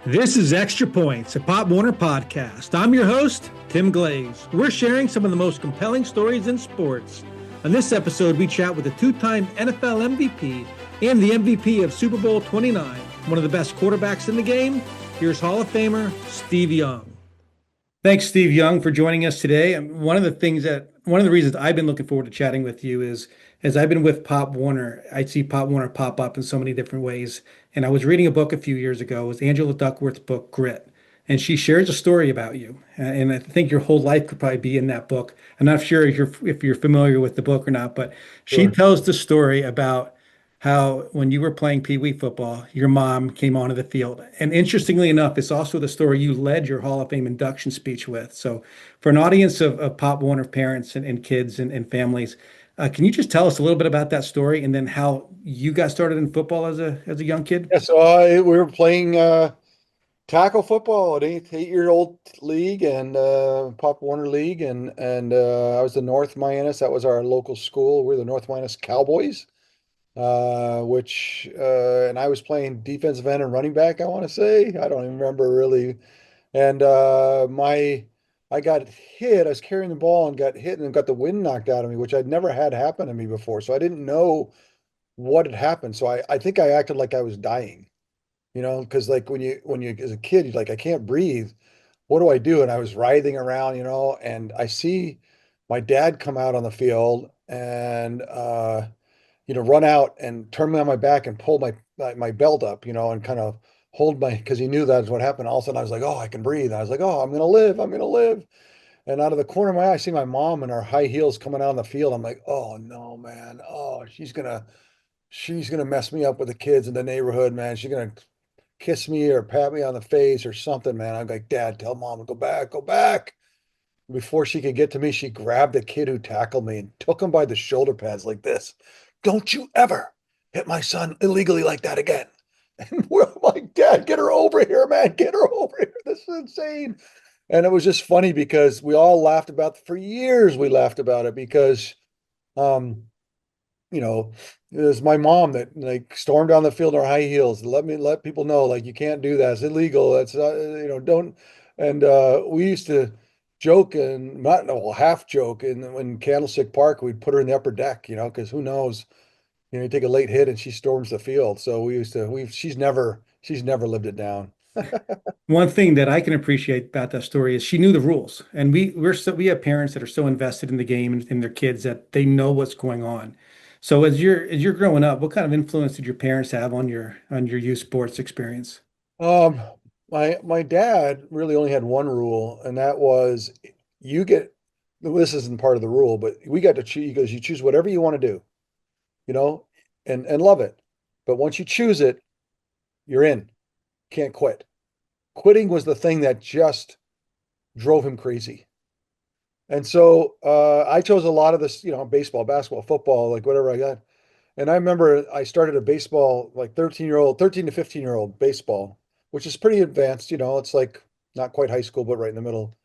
This is Extra Points, a Pop Warner podcast. I'm your host, Tim Glaze. We're sharing some of the most compelling stories in sports. On this episode, we chat with the two-time NFL MVP and the MVP of Super Bowl 29, one of the best quarterbacks in the game. Here's Hall of Famer Steve Young. Thanks, Steve Young, for joining us today. One of the reasons I've been looking forward to chatting with you is as I've been with Pop Warner, I see Pop Warner pop up in so many different ways. And I was reading a book a few years ago. It was Angela Duckworth's book, Grit. And she shares a story about you. And I think your whole life could probably be in that book. I'm not sure if you're familiar with the book or not, but she Sure. tells the story about how when you were playing Pee Wee football, your mom came onto the field. And interestingly enough, it's also the story you led your Hall of Fame induction speech with. So for an audience of Pop Warner parents and kids and families, can you just tell us a little bit about that story and then how you got started in football as a young kid? Yeah, so we were playing tackle football at 8-year-old league and Pop Warner League, and I was the North Mianus. That was our local school. We're the North Mianus Cowboys, and I was playing defensive end and running back. I want to say I don't even remember really. And I got hit. I was carrying the ball and got hit and got the wind knocked out of me, which I'd never had happen to me before. So I didn't know what had happened. So I think I acted like I was dying, because like when you as a kid, you're like, I can't breathe. What do I do? And I was writhing around, and I see my dad come out on the field and run out and turn me on my back and pull my belt up, and kind of hold my because he knew that's what happened. All of a sudden I was like, oh, I can breathe. I was like, oh, I'm gonna live, I'm gonna live. And out of the corner of my eye, I see my mom in her high heels coming out on the field. I'm like, oh no, man. Oh, she's gonna mess me up with the kids in the neighborhood, man. She's gonna kiss me or pat me on the face or something, man. I'm like, Dad, tell mom to go back, go back. Before she could get to me, she grabbed the kid who tackled me and took him by the shoulder pads like this. Don't you ever hit my son illegally like that again. And we're like, Dad, get her over here, man. Get her over here. This is insane. And it was just funny because we all laughed about it for years. We laughed about it because um, you know, it was my mom that like stormed down the field in her high heels. Let people know like you can't do that. It's illegal. That's don't. And we used to joke and not well, half joke. And when Candlestick Park, we'd put her in the upper deck, because who knows, you take a late hit and she storms the field. So she's never lived it down. One thing that I can appreciate about that story is she knew the rules, and we have parents that are so invested in the game and in their kids that they know what's going on. So as you're growing up, what kind of influence did your parents have on your youth sports experience? Um, my dad really only had one rule, and that was you get this isn't part of the rule, but we got to choose. He goes, you choose whatever you want to do, you know, and love it. But once you choose it, you're in. Can't quit. Quitting was the thing that just drove him crazy. And so I chose a lot of this, baseball, basketball, football, like whatever I got. And I remember I started a baseball, like 13 to 15-year-old baseball, which is pretty advanced, it's like not quite high school, but right in the middle.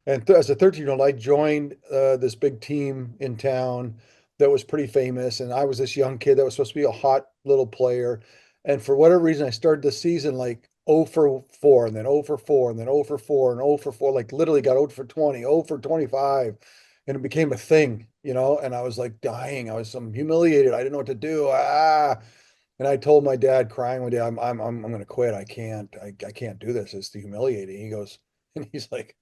And as a 13-year-old, I joined this big team in town that was pretty famous. And I was this young kid that was supposed to be a hot little player. And for whatever reason, I started the season like 0 for 4, and then 0 for 4, and then 0 for 4, and 0 for 4, like literally got 0 for 20, 0 for 25. And it became a thing, and I was like dying. I was humiliated. I didn't know what to do. And I told my dad, crying one day, I'm going to quit. I can't do this. It's humiliating. He goes, and he's like,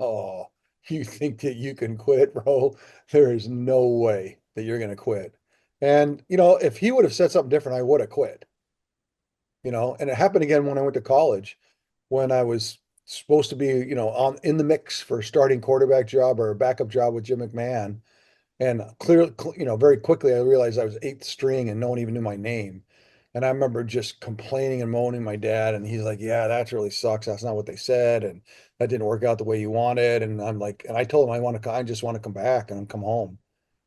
oh, you think that you can quit, bro? There is no way that you're going to quit. And, if he would have said something different, I would have quit, and it happened again when I went to college, when I was supposed to be, on in the mix for a starting quarterback job or a backup job with Jim McMahon. And clearly, very quickly, I realized I was eighth string and no one even knew my name. And I remember just complaining and moaning my dad, and he's like, "Yeah, that really sucks. That's not what they said, and that didn't work out the way you wanted." And I'm like, and I told him I just want to come back and come home.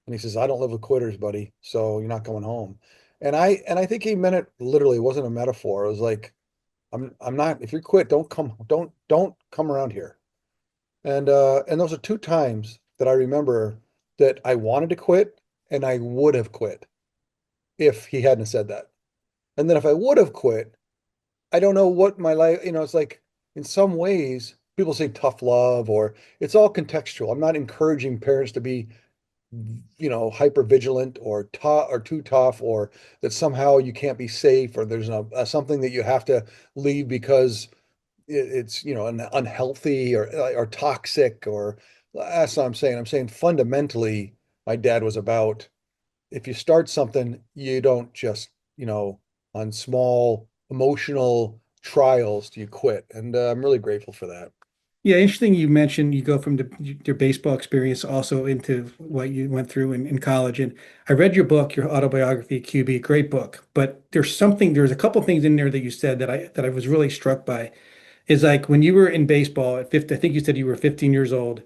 And he says, "I don't live with quitters, buddy. So you're not coming home." And I think he meant it literally. It wasn't a metaphor. It was like, I'm not. If you quit, don't come around here. And those are two times that I remember that I wanted to quit and I would have quit if he hadn't said that. And then if I would have quit, I don't know what my life, it's like in some ways people say tough love or it's all contextual. I'm not encouraging parents to be, hyper vigilant or tough or too tough or that somehow you can't be safe or there's something that you have to leave because it's, unhealthy or toxic or that's what I'm saying. I'm saying fundamentally, my dad was about if you start something, you don't just, on small emotional trials do you quit. And I'm really grateful for that. Yeah, interesting. You mentioned you go from your baseball experience also into what you went through in college. And I read your book, your autobiography, QB, great book. But there's a couple things in there that you said that I was really struck by. Is like when you were in baseball at 50, I think you said you were 15 years old,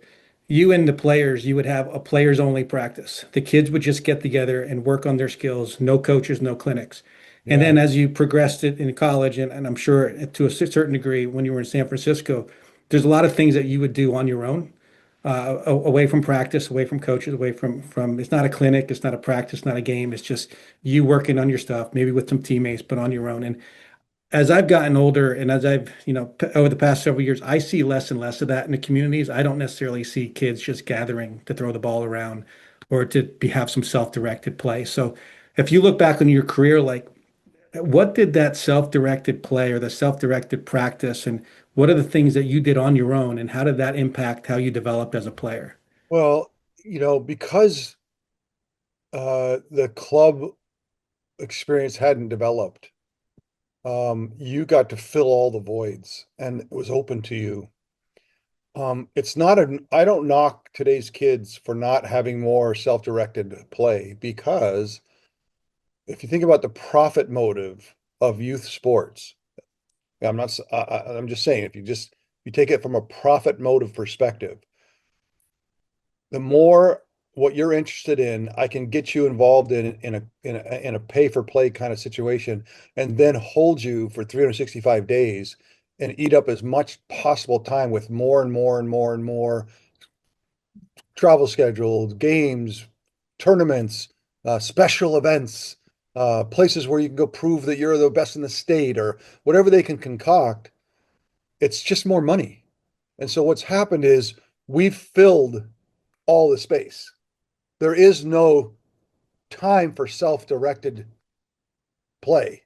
you and the players, you would have a players only practice. The kids would just get together and work on their skills, no coaches, no clinics. And Yeah. then as you progressed it in college, and I'm sure to a certain degree when you were in San Francisco, there's a lot of things that you would do on your own, away from practice, away from coaches, away from it's not a clinic, it's not a practice, not a game. It's just you working on your stuff, maybe with some teammates, but on your own. And as I've gotten older and as I've, over the past several years, I see less and less of that in the communities. I don't necessarily see kids just gathering to throw the ball around or to have some self-directed play. So if you look back on your career, like what did that self-directed play or the self-directed practice and what are the things that you did on your own and how did that impact how you developed as a player? Well, because the club experience hadn't developed, you got to fill all the voids and it was open to you. It's not I don't knock today's kids for not having more self-directed play because if you think about the profit motive of youth sports, I'm not, I'm just saying, if you take it from a profit motive perspective, the more what you're interested in, I can get you involved in a pay for play kind of situation, and then hold you for 365 days and eat up as much possible time with more and more and more and more travel schedules, games, tournaments, special events, places where you can go prove that you're the best in the state or whatever they can concoct. It's just more money. And so what's happened is we've filled all the space. There is no time for self-directed play.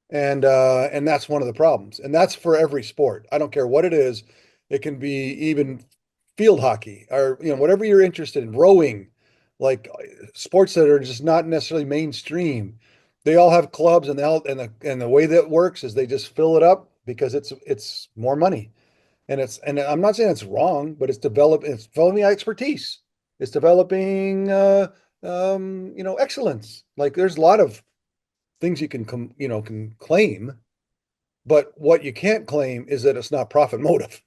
And that's one of the problems. And that's for every sport. I don't care what it is. It can be even field hockey or whatever you're interested in, rowing, like sports that are just not necessarily mainstream. They all have clubs and the way that works is they just fill it up because it's more money. And I'm not saying it's wrong, but it's developing expertise. It's developing excellence. Like there's a lot of things you can claim, but what you can't claim is that it's not profit motive.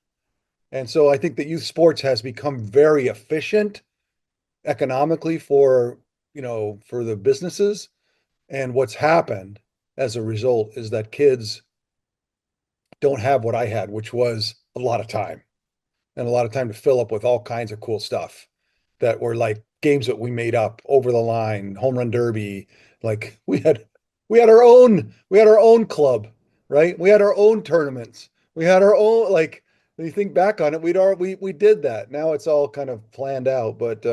And so I think that youth sports has become very efficient economically for the businesses. And what's happened as a result is that kids don't have what I had, which was a lot of time and a lot of time to fill up with all kinds of cool stuff that were like games that we made up over the line, home run derby. Like we had our own club, right? We had our own tournaments. We had our own like when you think back on it, we did that. Now it's all kind of planned out, but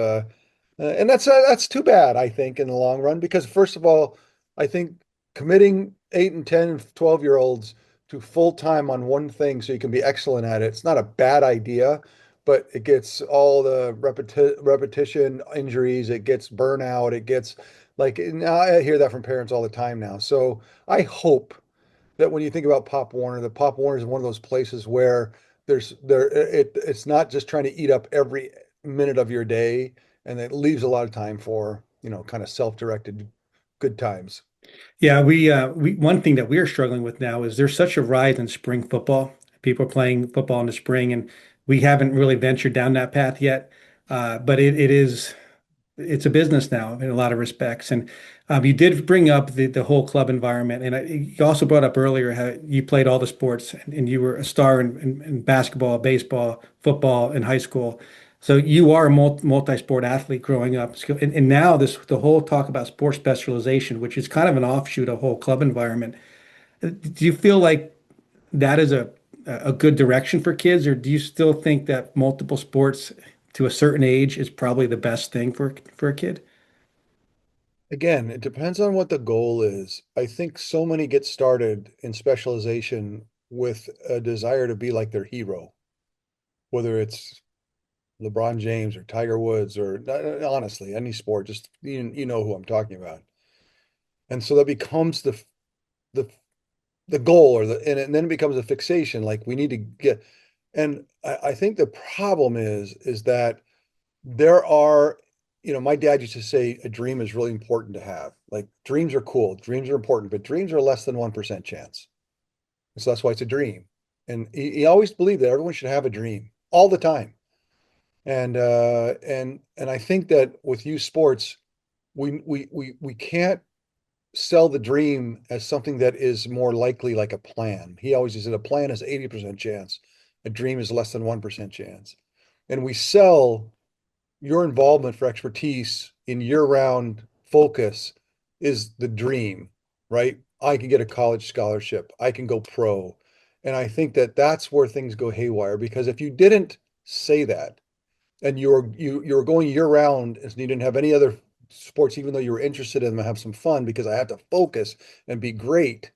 and that's too bad, I think, in the long run, because first of all, I think committing 8 and 10 and 12-year-olds to full time on one thing so you can be excellent at it, it's not a bad idea, but it gets all the repetition injuries, it gets burnout, it gets like now I hear that from parents all the time now. So I hope that when you think about Pop Warner, that Pop Warner is one of those places where it's not just trying to eat up every minute of your day, and it leaves a lot of time for, kind of self-directed good times. Yeah, we one thing that we are struggling with now is there's such a rise in spring football. People are playing football in the spring, and we haven't really ventured down that path yet. But it's a business now in a lot of respects. And you did bring up the whole club environment, and you also brought up earlier how you played all the sports and you were a star in basketball, baseball, football in high school. So you are a multi-sport athlete growing up. And now the whole talk about sports specialization, which is kind of an offshoot of whole club environment. Do you feel like that is a good direction for kids, or do you still think that multiple sports to a certain age is probably the best thing for a kid? Again, it depends on what the goal is. I think so many get started in specialization with a desire to be like their hero, whether it's LeBron James or Tiger Woods or honestly, any sport, just you know who I'm talking about. And so that becomes the the goal and then it becomes a fixation. Like we need to get, and I think the problem is that there are, my dad used to say a dream is really important to have. Like dreams are cool, dreams are important, but dreams are less than 1% chance. So that's why it's a dream. And he always believed that everyone should have a dream all the time. And I think that with youth sports, we can't sell the dream as something that is more likely like a plan. He always said a plan is 80% chance, a dream is less than 1% chance. And we sell your involvement for expertise in year-round focus is the dream, right? I can get a college scholarship, I can go pro. And I think that that's where things go haywire because if you didn't say that and you're going year round and you didn't have any other sports, even though you were interested in them, have some fun because I have to focus and be great,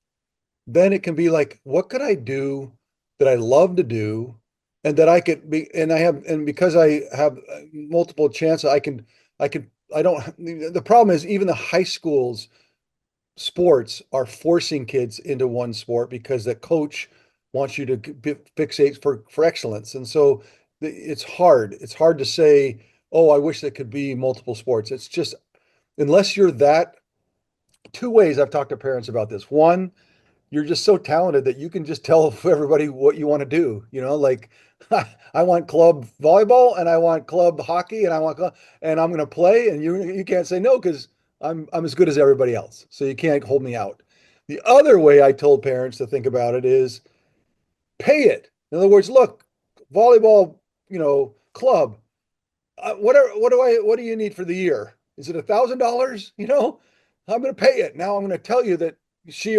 then it can be like, what could I do that I love to do and that I could be, and because I have multiple chances, I don't, the problem is even the high schools sports are forcing kids into one sport because the coach wants you to fixate for excellence. And so it's hard to say, oh, I wish there could be multiple sports. It's just, unless you're that, two ways I've talked to parents about this. One, you're just so talented that you can just tell everybody what you want to do. Like I want club volleyball and I want club hockey and and I'm going to play and you can't say no because I'm as good as everybody else. So you can't hold me out. The other way I told parents to think about it is pay it. In other words, look, volleyball, club, what do you need for the year? Is it $1,000? I'm going to pay it. Now I'm going to tell you that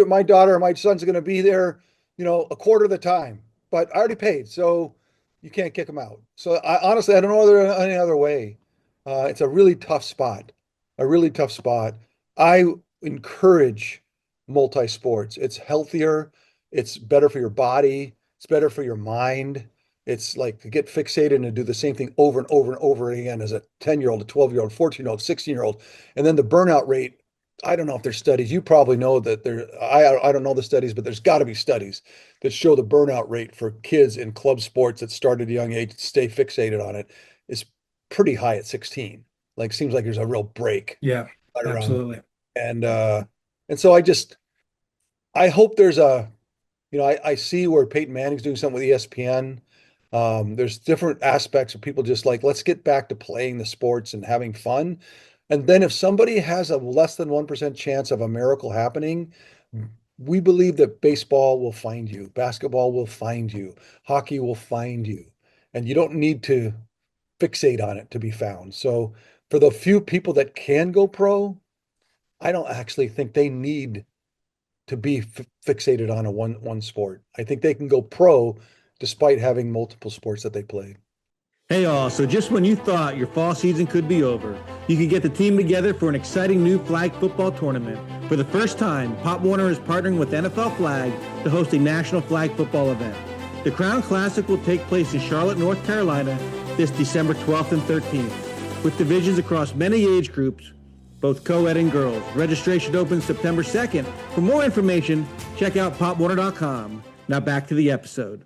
my daughter or my son's going to be there, a quarter of the time, but I already paid. So you can't kick them out. So honestly, I don't know any other way. It's a really tough spot, a really tough spot. I encourage multi-sports. It's healthier. It's better for your body. It's better for your mind. It's like to get fixated and to do the same thing over and over and over again as a 10-year-old, a 12-year-old, 14-year-old, 16-year-old. And then the burnout rate, I don't know if there's studies. You probably know that I don't know the studies, but there's got to be studies that show the burnout rate for kids in club sports that start at a young age to stay fixated on it is pretty high at 16. Like seems like there's a real break Yeah, right around. absolutely. And and so I hope there's I see where Peyton Manning's doing something with ESPN. There's different aspects of people just like, let's get back to playing the sports and having fun. And then if somebody has a less than 1% chance of a miracle happening, we believe that baseball will find you, basketball will find you, hockey will find you, and you don't need to fixate on it to be found. So for the few people that can go pro, I don't actually think they need to be fixated on a one sport. I think they can go pro despite having multiple sports that they play. Hey all, so just when you thought your fall season could be over, you can get the team together for an exciting new flag football tournament. For the first time, Pop Warner is partnering with NFL Flag to host a national flag football event. The Crown Classic will take place in Charlotte, North Carolina this December 12th and 13th, with divisions across many age groups, both co-ed and girls. Registration opens September 2nd. For more information, check out popwarner.com. Now back to the episode.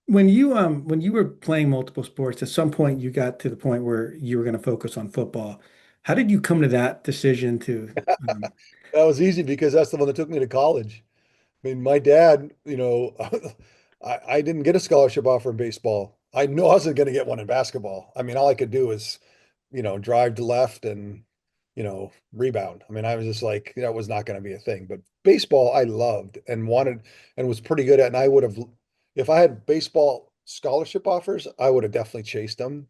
When you were playing multiple sports, at some point you got to the point where you were going to focus on football. How did you come to that decision to um, That was easy because that's the one that took me to college. I mean, my dad, I didn't get a scholarship offer in baseball. I knew I wasn't going to get one in basketball. I mean, all I could do was, drive to left and, rebound. I mean, I was just like, that was not going to be a thing. But baseball, I loved and wanted and was pretty good at. And I would have, if I had baseball scholarship offers, I would have definitely chased them.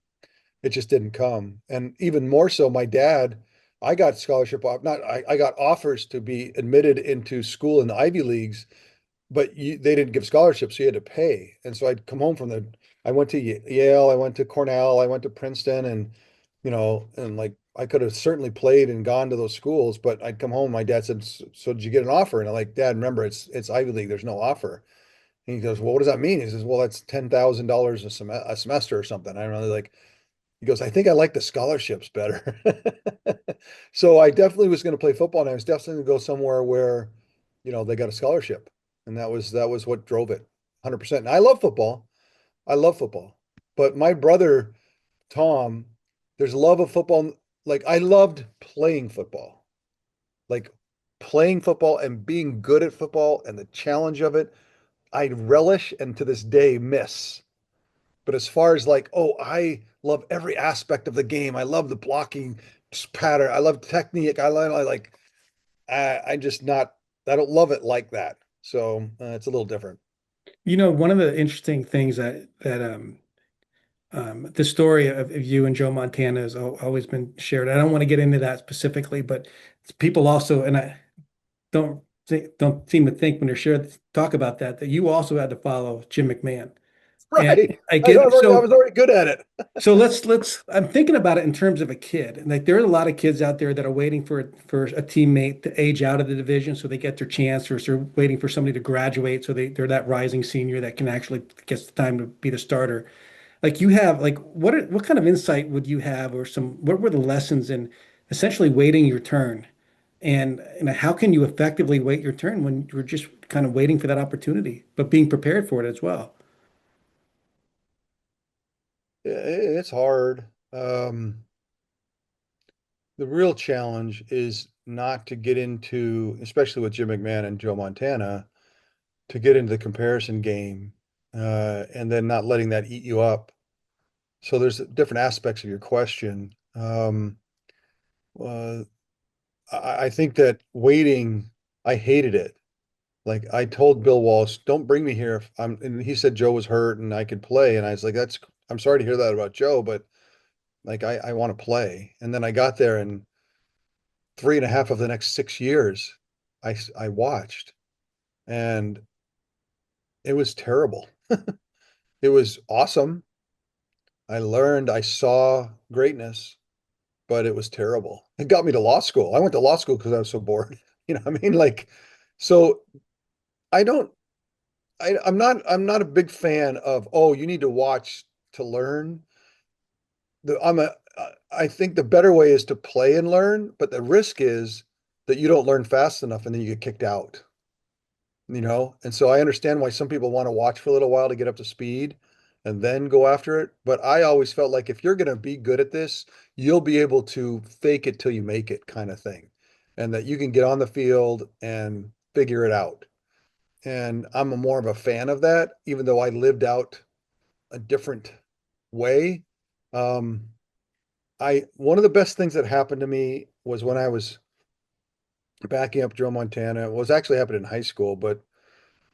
It just didn't come. And even more so, my dad, I got scholarship off, not I got offers to be admitted into school in the Ivy Leagues but they didn't give scholarships, so you had to pay. And so I'd come home I went to Yale, I went to Cornell, I went to Princeton, and and like I could have certainly played and gone to those schools, but I'd come home. My dad said, "So did you get an offer?" And I'm like, "Dad, remember it's Ivy League. There's no offer." And he goes, "Well, what does that mean?" He says, "Well, that's $10,000 a semester or something." I don't know. Like he goes, "I think I like the scholarships better." So I definitely was going to play football, and I was definitely going to go somewhere where, they got a scholarship, and that was what drove it, 100%. And I love football. I love football, but my brother Tom, there's love of football. Like I loved like playing football and being good at football and the challenge of it. I relish and to this day miss. But as far as like, oh, I love every aspect of the game. I love the blocking pattern. I love technique. I like, I just not, I don't love it like that. So it's a little different. One of the interesting things that the story of you and Joe Montana has always been shared. I don't want to get into that specifically, but people also, and I don't seem to think when they're shared talk about that you also had to follow Jim McMahon. And Right. I I know get I was already good at it. so let's I'm thinking about it in terms of a kid. And like there are a lot of kids out there that are waiting for a teammate to age out of the division so they get their chance, or they're waiting for somebody to graduate so they're that rising senior that can actually gets the time to be the starter. Like you have like what kind of insight would you have, or what were the lessons in essentially waiting your turn? And how can you effectively wait your turn when you're just kind of waiting for that opportunity, but being prepared for it as well? It's hard. The real challenge is not to get into, especially with Jim McMahon and Joe Montana, to get into the comparison game, and then not letting that eat you up. So there's different aspects of your question. Uh, I think that waiting, I hated it. Like I told Bill Walsh, don't bring me here if and he said Joe was hurt and I could play. And I was like, I'm sorry to hear that about Joe, but like I want to play. And then I got there, and 3.5 of the next 6 years, I watched, and it was terrible. It was awesome. I learned, I saw greatness, but it was terrible. It got me to law school. I went to law school because I was so bored. You know what I mean? Like, so I don't, I'm not a big fan of, oh, you need to watch to learn. I think the better way is to play and learn, but the risk is that you don't learn fast enough and then you get kicked out. And so I understand why some people want to watch for a little while to get up to speed and then go after it. But I always felt like if you're going to be good at this, you'll be able to fake it till you make it kind of thing. And that you can get on the field and figure it out. And I'm more of a fan of that, even though I lived out a different way. Um, one of the best things that happened to me was when I was backing up Joe Montana. It was actually happened in high school, but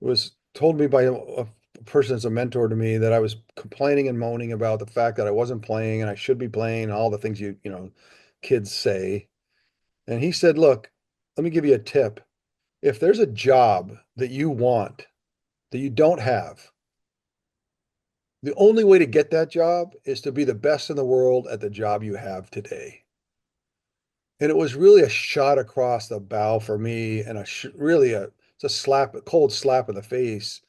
was told me by a person as a mentor to me that I was complaining and moaning about the fact that I wasn't playing and I should be playing, all the things kids say. And he said, "Look, let me give you a tip. If there's a job that you want that you don't have, the only way to get that job is to be the best in the world at the job you have today." And it was really a shot across the bow for me, and really it's a cold slap in the face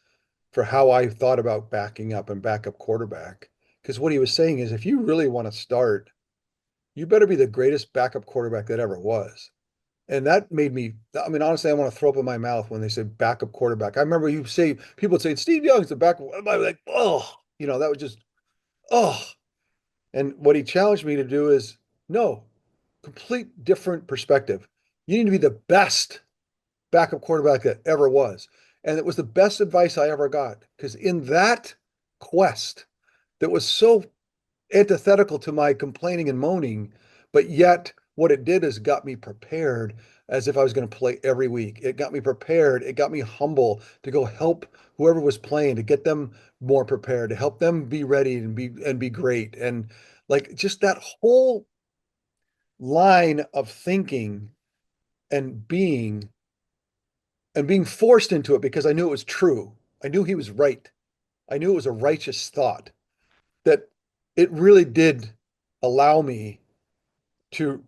for how I thought about backing up and backup quarterback. Because what he was saying is, if you really want to start, you better be the greatest backup quarterback that ever was. And that made me, I mean, honestly, I want to throw up in my mouth when they said backup quarterback. I remember people would say, Steve Young's the backup. I'm like, oh, that was just, oh. And what he challenged me to do is, no, complete different perspective. You need to be the best backup quarterback that ever was. And it was the best advice I ever got, because in that quest that was so antithetical to my complaining and moaning, but yet what it did is got me prepared as if I was going to play every week. It got me prepared. It got me humble to go help whoever was playing, to get them more prepared, to help them be ready and be great. And like just that whole line of thinking and being and being forced into it because I knew it was true. I knew he was right. I knew it was a righteous thought that it really did allow me to,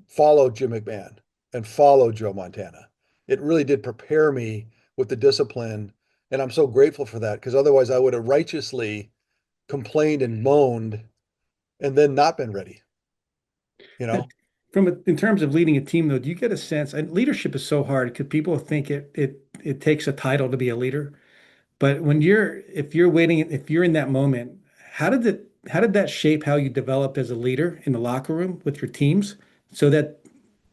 follow Jim McMahon and follow Joe Montana. It really did prepare me with the discipline. And I'm so grateful for that because otherwise I would have righteously complained and moaned and then not been ready, you But know? in terms of leading a team, though, do you get a sense? And leadership is so hard because people think it takes a title to be a leader. But if you're in that moment, how did that shape how you developed as a leader in the locker room with your teams, so that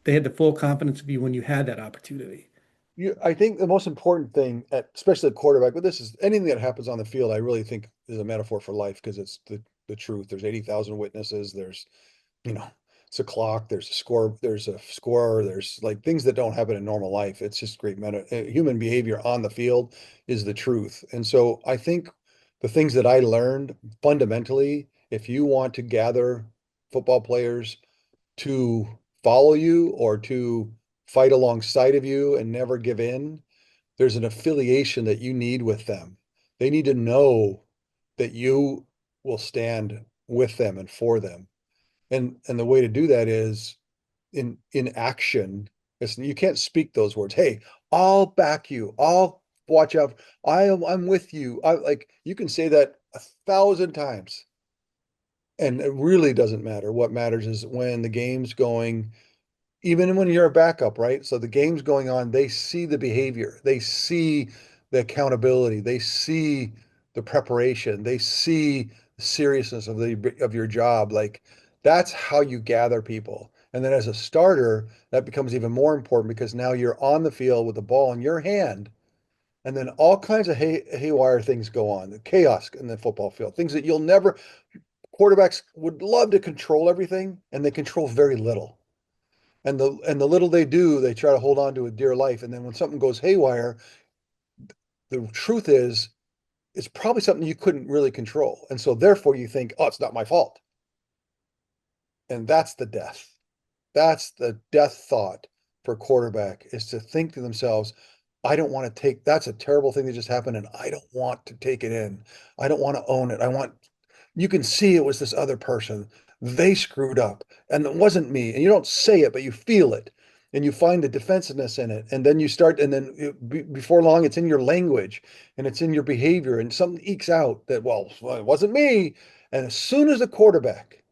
they had the full confidence of you when you had that opportunity? I think the most important thing, especially at quarterback, but this is anything that happens on the field, I really think is a metaphor for life because it's the truth. There's 80,000 witnesses. There's, you know, it's a clock. There's a scorer. There's like things that don't happen in normal life. It's just great human behavior on the field is the truth. And so I think the things that I learned fundamentally, if you want to gather football players to follow you or to fight alongside of you and never give in, there's an affiliation that you need with them. They need to know that you will stand with them and for them. And the way to do that is in action. You can't speak those words. Hey, I'll back you. I'll watch out. I'm with you. I like you can say that 1,000 times. And it really doesn't matter. What matters is when the game's going, even when you're a backup, right? So the game's going on, they see the behavior, they see the accountability, they see the preparation, they see the seriousness of your job. Like that's how you gather people. And then as a starter, that becomes even more important because now you're on the field with the ball in your hand. And then all kinds of haywire things go on, the chaos in the football field, things that you'll never, quarterbacks would love to control everything and they control very little. And the little they do, they try to hold on to with dear life. And then when something goes haywire, the truth is it's probably something you couldn't really control. And so therefore you think, oh, it's not my fault. And that's the death. That's the death thought for a quarterback is to think to themselves, I don't want to take that's a terrible thing that just happened, and I don't want to take it in. I don't want to own it. You can see it was this other person. They screwed up, and it wasn't me. And you don't say it, but you feel it, and you find the defensiveness in it. And then you start, and then before long, it's in your language and it's in your behavior, and something ekes out that, well, it wasn't me. And as soon as the quarterback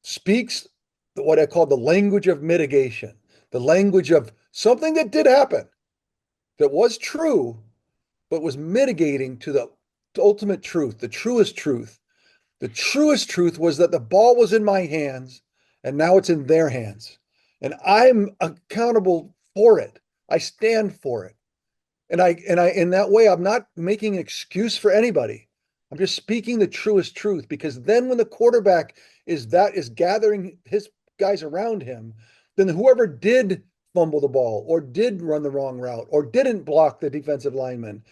speaks what I call the language of mitigation, the language of something that did happen, that was true, but was mitigating to the ultimate truth, the truest truth. The truest truth was that the ball was in my hands and now it's in their hands. And I'm accountable for it. I stand for it. And I in that way, I'm not making an excuse for anybody. I'm just speaking the truest truth because then when the quarterback is gathering his guys around him, then whoever did fumble the ball or did run the wrong route or didn't block the defensive lineman,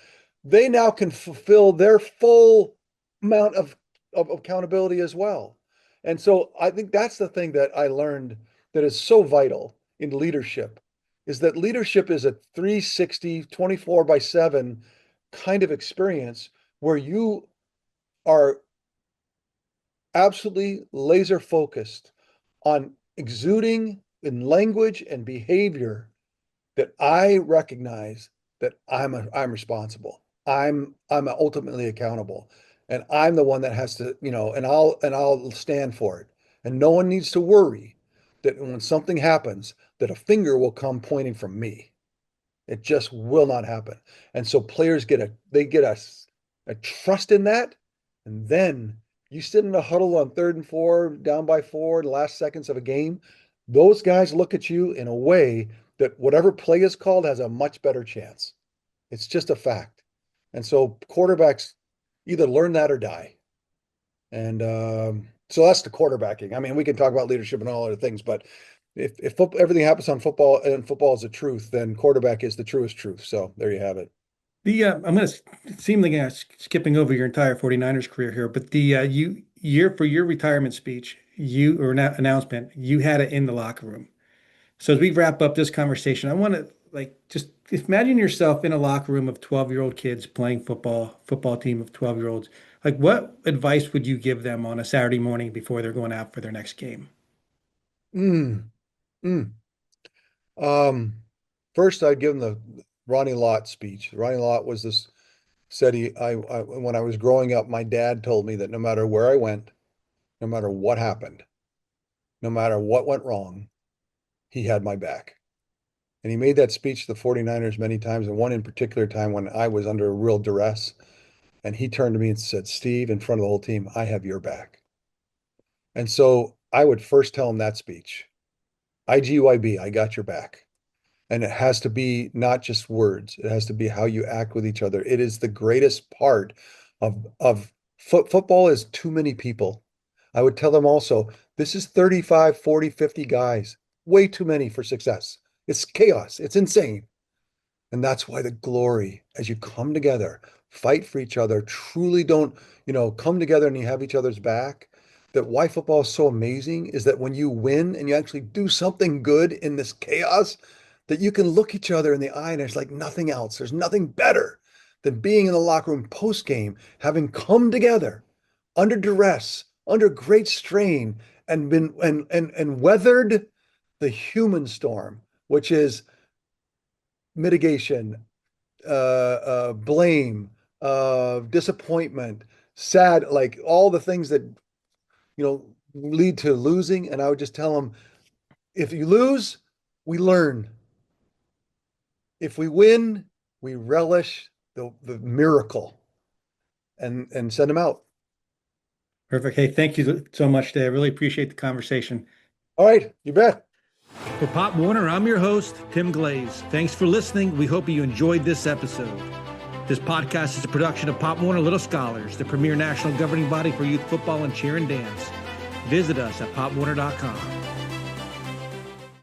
they now can fulfill their full amount of accountability as well. And so I think that's the thing that I learned that is so vital in leadership is that leadership is a 360, 24 by 7 kind of experience where you are absolutely laser focused on exuding in language and behavior that I recognize that I'm responsible. I'm ultimately accountable. And I'm the one that has to, and I'll stand for it. And no one needs to worry that when something happens, that a finger will come pointing from me. It just will not happen. And so players get a trust in that. And then you sit in a huddle on 3rd and 4, down by 4, the last seconds of a game. Those guys look at you in a way that whatever play is called has a much better chance. It's just a fact. And so quarterbacks either learn that or die. And so that's the quarterbacking. I mean, we can talk about leadership and all other things, but if everything happens on football and football is the truth, then quarterback is the truest truth. So there you have it. I'm going to seem like I'm skipping over your entire 49ers career here, but for your retirement speech, announcement, you had it in the locker room. So as we wrap up this conversation, I want to like just imagine yourself in a locker room of 12-year-old kids playing football team of 12-year-olds. Like what advice would you give them on a Saturday morning before they're going out for their next game? Mm, mm. Um, First, I'd give him the Ronnie Lott speech. Ronnie Lott was this said when I was growing up, my dad told me that no matter where I went, no matter what happened, no matter what went wrong, he had my back. And he made that speech to the 49ers many times, and one in particular time when I was under real duress. And he turned to me and said, Steve, in front of the whole team, I have your back. And so I would first tell him that speech. IGYB, I got your back. And it has to be not just words, it has to be how you act with each other. It is the greatest part of football is too many people. I would tell them also, this is 35, 40, 50 guys, way too many for success. It's chaos, it's insane. And that's why the glory, as you come together, fight for each other, truly don't, come together and you have each other's back. That why football is so amazing is that when you win and you actually do something good in this chaos, that you can look each other in the eye and there's like nothing else. There's nothing better than being in the locker room post game, having come together under duress, under great strain, and been and weathered the human storm, which is mitigation, blame, disappointment, sad, like all the things that lead to losing. And I would just tell them, if you lose, we learn. If we win, we relish the miracle and send them out. Perfect. Hey, thank you so much, Dave. I really appreciate the conversation. All right, you bet. For Pop Warner, I'm your host, Tim Glaze. Thanks for listening. We hope you enjoyed this episode. This podcast is a production of Pop Warner Little Scholars, the premier national governing body for youth football and cheer and dance. Visit us at popwarner.com.